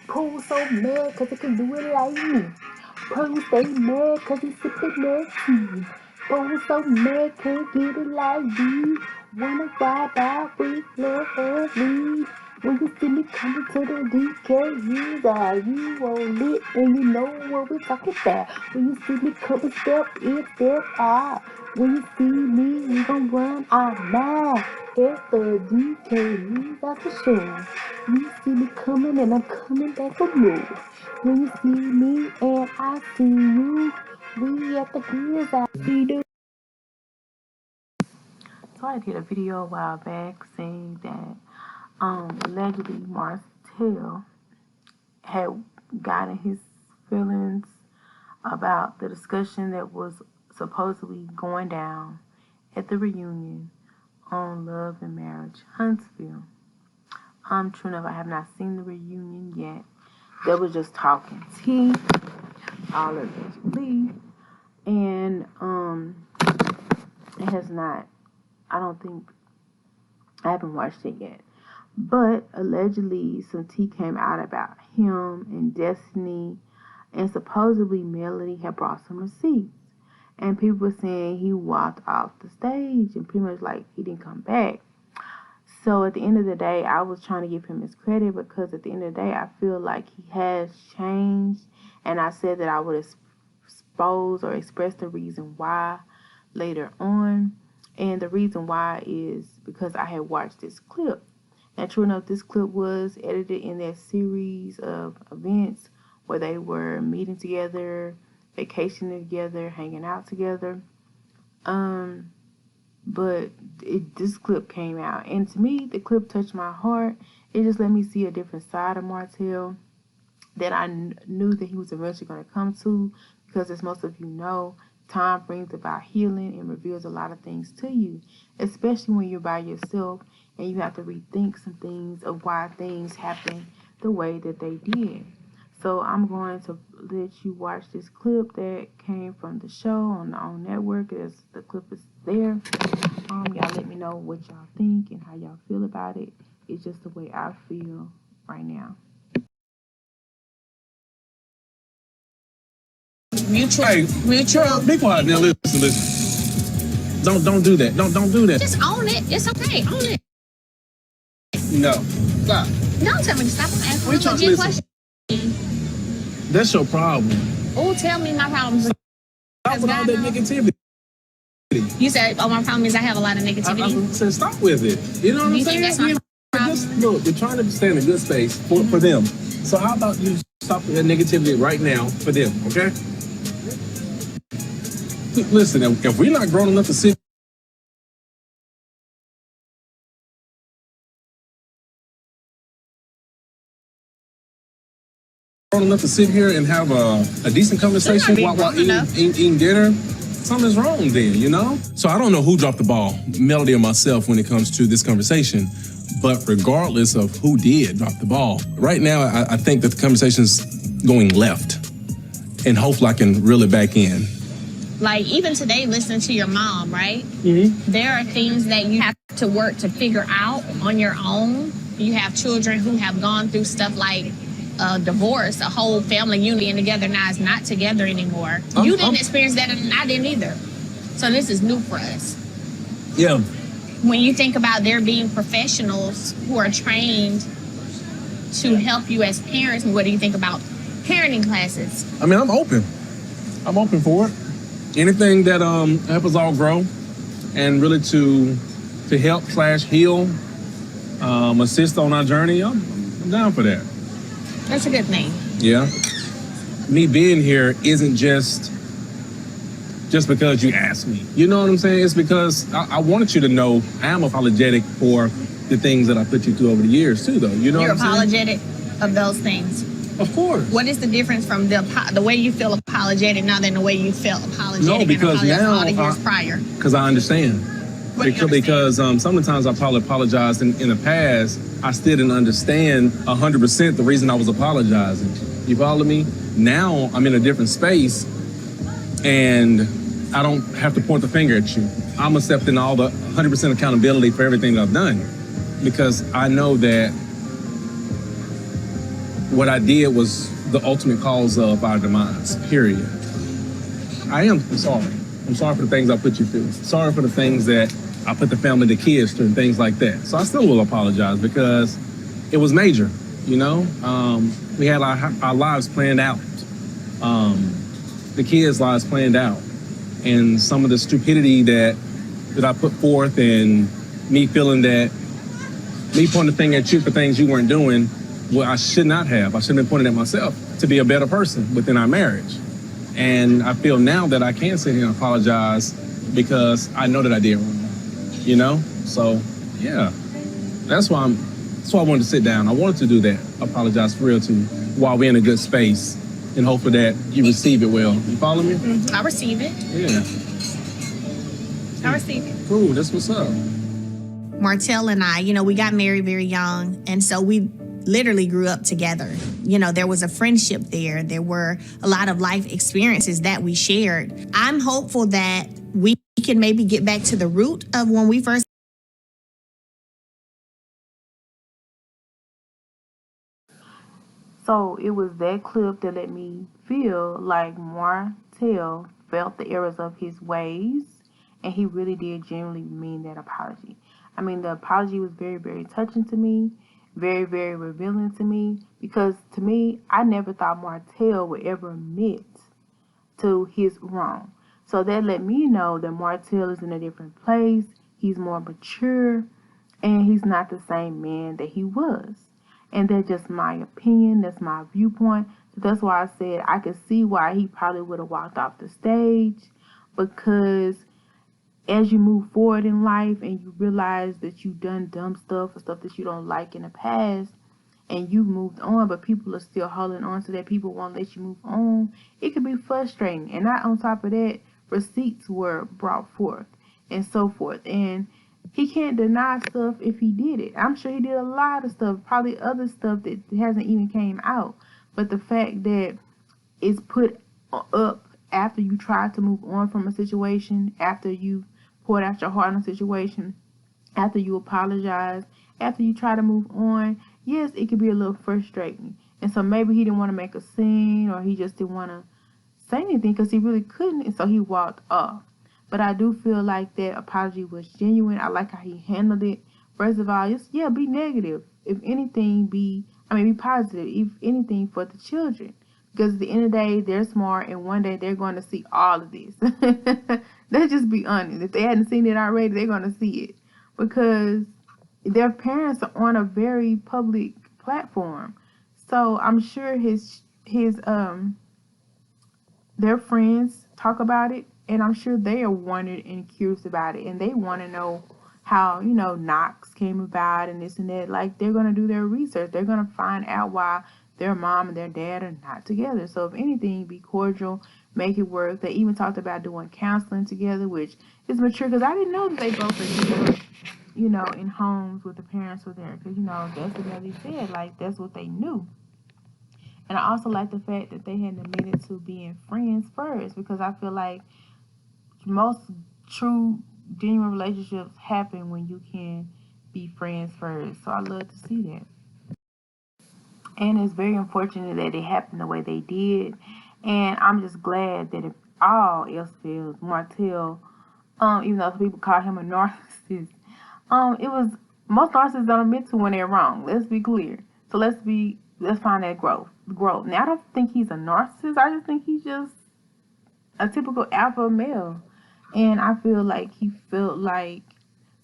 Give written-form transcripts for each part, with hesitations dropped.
Pooh so mad cause he can do it like me. Pooh stay mad cause he sippin' that tea. Pooh so mad can't get it like me. Wanna ride out with lovely. When you see me coming to the DKUs, you won't lit and you know what we're talking about. When you see me coming, step in, step out. When you see me, we gon' run our mile. At the DKUs, that's for sure. You see me coming and I'm coming back for more. When you see me and I see you, we at the gears I see do. So I did a video a while back saying that allegedly Martel had gotten his feelings about the discussion that was supposedly going down at the reunion on Love and Marriage Huntsville. True enough, I have not seen the reunion yet. They was just talking tea, all allegedly, and it has not. I don't think I haven't watched it yet. But allegedly, some tea came out about him and Destiny, and supposedly Melody had brought some receipts. And people were saying he walked off the stage and pretty much like he didn't come back. So at the end of the day, I was trying to give him his credit because at the end of the day, I feel like he has changed. And I said that I would expose or express the reason why later on. And the reason why is because I had watched this clip. And true enough, this clip was edited in that series of events where they were meeting together, vacationing together, hanging out together. But this clip came out. And to me, the clip touched my heart. It just let me see a different side of Martel that I knew that he was eventually going to come to. Because as most of you know, time brings about healing and reveals a lot of things to you. Especially when you're by yourself and you have to rethink some things of why things happen the way that they did. So I'm going to let you watch this clip that came from the show on the OWN network. The clip is there. Y'all let me know what y'all think and how y'all feel about it. It's just the way I feel right now. Mutual. Be quiet now. Listen. Don't do that. Don't do that. Just own it. It's okay. Own it. No. Stop. Don't tell me to stop. I'm asking you a legit question. That's your problem. Oh, tell me my problems. Stop with all that negativity. You said, my problem is I have a lot of negativity. I said, stop with it. You know what I'm saying? Think that's my problem? Look, you're trying to stay in a good space for them. So how about you stop that negativity right now for them, okay? Listen, if we're not grown enough to sit here and have a decent conversation while eating dinner, something's wrong then, you know? So I don't know who dropped the ball, Melody or myself, when it comes to this conversation. But regardless of who did drop the ball, right now I think that the conversation's going left. And hopefully I can reel it back in. Like, even today, listening to your mom, right? Mm-hmm. There are things that you have to work to figure out on your own. You have children who have gone through stuff like a divorce, a whole family union together now is not together anymore. You didn't experience that, and I didn't either. So this is new for us. Yeah. When you think about there being professionals who are trained to help you as parents, what do you think about parenting classes? I mean, I'm open. I'm open for it. Anything that help us all grow and really to help/heal, assist on our journey, I'm down for that. That's a good thing. Yeah. Me being here isn't just because you asked me. You know what I'm saying? It's because I wanted you to know I am apologetic for the things that I put you through over the years too, though. You know You're what I'm saying? apologetic of those things. Of course. What is the difference from the way you feel apologetic now than the way you felt apologetic? No, because now all the years prior. Because I understand. Because sometimes I probably apologized in the past. I still didn't understand 100% the reason I was apologizing. You follow me? Now I'm in a different space, and I don't have to point the finger at you. I'm accepting all the 100% accountability for everything that I've done, because I know that what I did was the ultimate cause of our demise, period. I am sorry. I'm sorry for the things I put you through. Sorry for the things that I put the family, the kids through, and things like that. So I still will apologize because it was major, you know? We had our lives planned out. The kids' lives planned out. And some of the stupidity that I put forth and me feeling that, me pointing the finger at you for things you weren't doing, well, I should not have. I should have been pointing at myself to be a better person within our marriage. And I feel now that I can sit here and apologize because I know that I did wrong, you know? So, yeah, that's why I wanted to sit down. I wanted to do that, apologize for real to you while we're in a good space and hopefully that you receive it well. You follow me? I receive it. Yeah. I receive it. Cool, that's what's up. Martel and I, we got married very young, and so we literally grew up together. There was a friendship there. There were a lot of life experiences that we shared. I'm hopeful that we can maybe get back to the root of when we first. So it was that clip that let me feel like Martel felt the errors of his ways, and he really did genuinely mean that apology. I mean, the apology was very, very touching to me, very, very revealing to me, because to me, I never thought Martel would ever admit to his wrong. So that let me know that Martel is in a different place, he's more mature, and he's not the same man that he was. And that's just my opinion, that's my viewpoint. So that's why I said I could see why he probably would have walked off the stage, because as you move forward in life and you realize that you've done dumb stuff or stuff that you don't like in the past, and you've moved on, but people are still holding on to that, people won't let you move on, it can be frustrating. And not on top of that, receipts were brought forth and so forth. And he can't deny stuff if he did it. I'm sure he did a lot of stuff, probably other stuff that hasn't even came out. But the fact that it's put up after you try to move on from a situation, after you poured out your heart on a situation, after you apologize, after you try to move on, yes, it could be a little frustrating. And so maybe he didn't want to make a scene, or he just didn't want to say anything because he really couldn't, and so he walked off. But I do feel like that apology was genuine. I like how he handled it. First of all, just, be negative. If anything, be positive. If anything, for the children. Because at the end of the day, they're smart, and one day they're going to see all of this. Let's just be honest. If they hadn't seen it already, they're going to see it. Because their parents are on a very public platform. So I'm sure their friends talk about it, and I'm sure they are wondering and curious about it, and they want to know how, Knox came about and this and that. Like, they're going to do their research. They're going to find out why their mom and their dad are not together. So if anything, be cordial, make it work. They even talked about doing counseling together, which is mature, because I didn't know that they both are together, in homes with the parents were there. Because, that's what they said. Like, that's what they knew. And I also like the fact that they hadn't admitted to being friends first, because I feel like most true, genuine relationships happen when you can be friends first. So I love to see that. And it's very unfortunate that it happened the way they did. And I'm just glad that if all else fails, Martel, even though people call him a narcissist, it was, most narcissists don't admit to when they're wrong. Let's be clear. So let's find that growth. Now, I don't think he's a narcissist. I just think he's just a typical alpha male. And I feel like he felt like,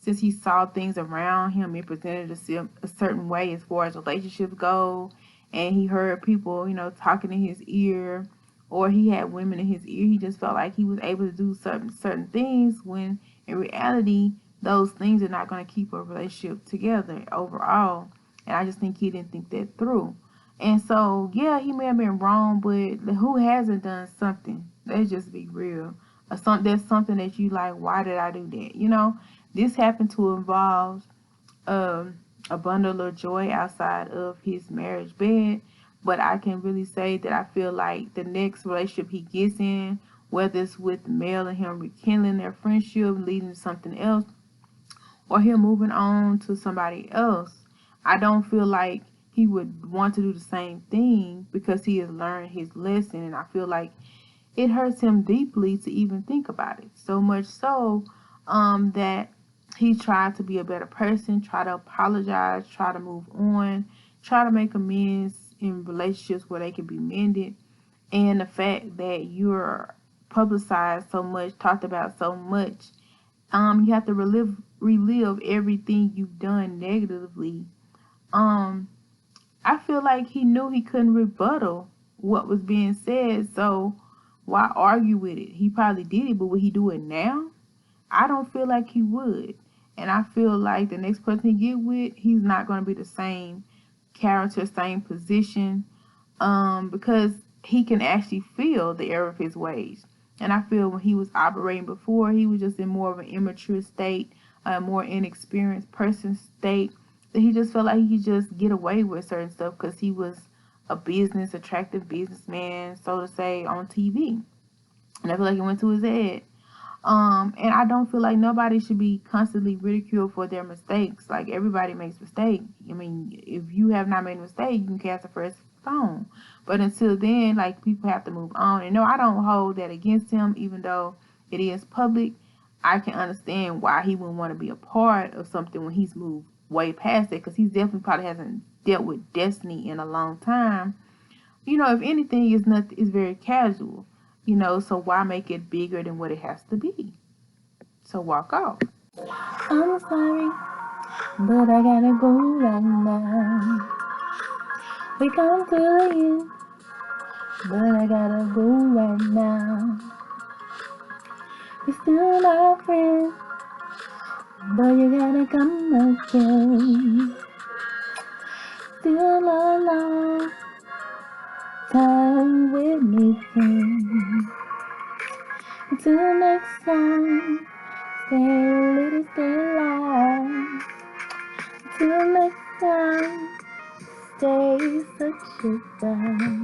since he saw things around him, it presented a certain way as far as relationships go, and he heard people, talking in his ear, or he had women in his ear, he just felt like he was able to do certain things, when in reality, those things are not going to keep a relationship together overall. And I just think he didn't think that through. And so, yeah, he may have been wrong, but who hasn't done something? Let's just be real. That's something that you like, why did I do that? This happened to involve a bundle of joy outside of his marriage bed. But I can really say that I feel like the next relationship he gets in, whether it's with Mel and him rekindling their friendship, leading to something else, or him moving on to somebody else, I don't feel like he would want to do the same thing because he has learned his lesson. And I feel like it hurts him deeply to even think about it. So much so that he tried to be a better person, try to apologize, try to move on, try to make amends in relationships where they can be mended. And the fact that you're publicized so much, talked about so much, you have to relive everything you've done negatively. I feel like he knew he couldn't rebuttal what was being said, so why argue with it? He probably did it, but would he do it now? I don't feel like he would. And I feel like the next person he get with, he's not going to be the same character, same position, because he can actually feel the error of his ways. And I feel when he was operating before, he was just in more of an immature state, a more inexperienced person state, that he just felt like he could just get away with certain stuff because he was a attractive businessman, so to say, on TV. And I feel like it went to his head. And I don't feel like nobody should be constantly ridiculed for their mistakes. Like, everybody makes mistakes. I mean, if you have not made a mistake, you can cast the first stone. But until then, like, people have to move on. And no, I don't hold that against him, even though it is public. I can understand why he wouldn't want to be a part of something when he's moved way past it, because he definitely probably hasn't dealt with destiny in a long time. You know, if anything, is very casual. You know, so why make it bigger than what it has to be? So walk off. I'm sorry, but I gotta go right now. We come to the end, but I gotta go right now. You're still my friend, but you gotta come again. Still a long time with me, friend. Until next time, stay a little, stay alive. Till next time, stay such a guy.